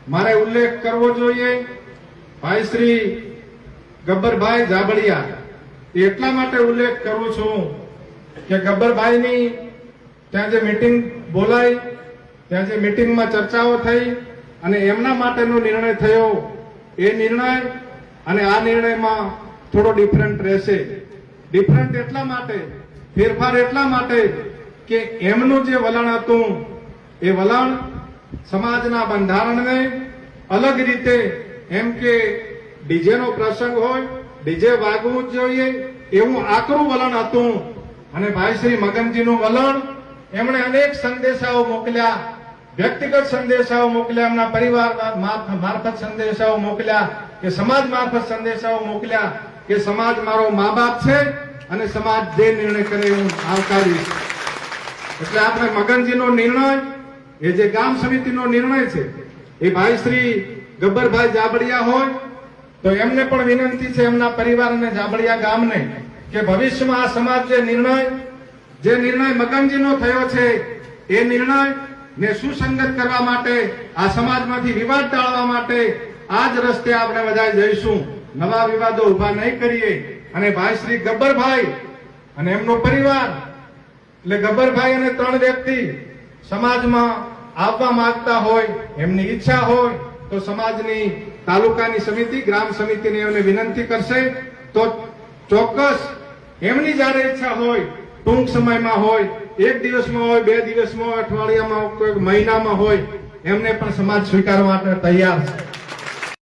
મારે ઉલ્લેખ કરવો જોઈએ ભાઈ શ્રી ગબ્બરભાઈ જાબડિયા। એટલા માટે ઉલ્લેખ કરું છું કે ગબ્બરભાઈની ત્યાં જે મીટિંગ બોલાઈ, ત્યાં જે મીટિંગમાં ચર્ચાઓ થઈ અને એમના માટેનો નિર્ણય થયો, એ નિર્ણય અને આ નિર્ણયમાં થોડો ડિફરન્ટ રહેશે। ડિફરન્ટ એટલા માટે, ફેરફાર એટલા માટે કે એમનું જે વલણ હતું એ વલણ સમાજના બંધારણને અલગ રીતે, એમ કે ડીજેનો પ્રસંગ હોય, ડીજે વાગવું જ જોઈએ એવું આકરું વલણ હતું। અને ભાઈ શ્રી મગનજીનું વલણ, એમણે અનેક સંદેશાઓ મોકલ્યા, વ્યક્તિગત સંદેશાઓ મોકલ્યા, એમના પરિવાર મારફત સંદેશાઓ મોકલ્યા, કે સમાજ મારફત સંદેશાઓ મોકલ્યા કે સમાજ મારો મા બાપ છે અને સમાજ જે નિર્ણય કરે હું આવકારીશ। એટલે આપણે મગનજીનો નિર્ણય, એ જે ગામ સમિતિનો નિર્ણય છે, એ ભાઈ શ્રી ગબ્બરભાઈ જાબડિયા હોય તો એમને પણ વિનંતી છે, એમના પરિવાર અને જાબડિયા ગામને, કે ભવિષ્યમાં આ સમાજ જે નિર્ણય મગનજીનો થયો છે એ નિર્ણય ને સુસંગત કરવા માટે, આ સમાજમાંથી વિવાદ ટાળવા માટે આ જ રસ્તે આપણે બધા જઈશું, નવા વિવાદો ઉભા નહીં કરીએ। અને ભાઈ શ્રી ગબ્બરભાઈ અને એમનો પરિવાર, એટલે ગબ્બરભાઈ અને 3 વ્યક્તિ સમાજમાં આવવા માંગતા હોય, એમની ઈચ્છા હોય તો સમાજની તાલુકાની સમિતિ, ગ્રામ સમિતિને એમને વિનંતી કરશે તો ચોક્કસ એમની જ્યારે ઈચ્છા હોય, ટૂંક સમયમાં હોય, 1 દિવસમાં હોય, 2 દિવસમાં હોય, અઠવાડિયામાં, કોઈ મહિનામાં હોય, એમને પણ સમાજ સ્વીકારવા માટે તૈયાર છે।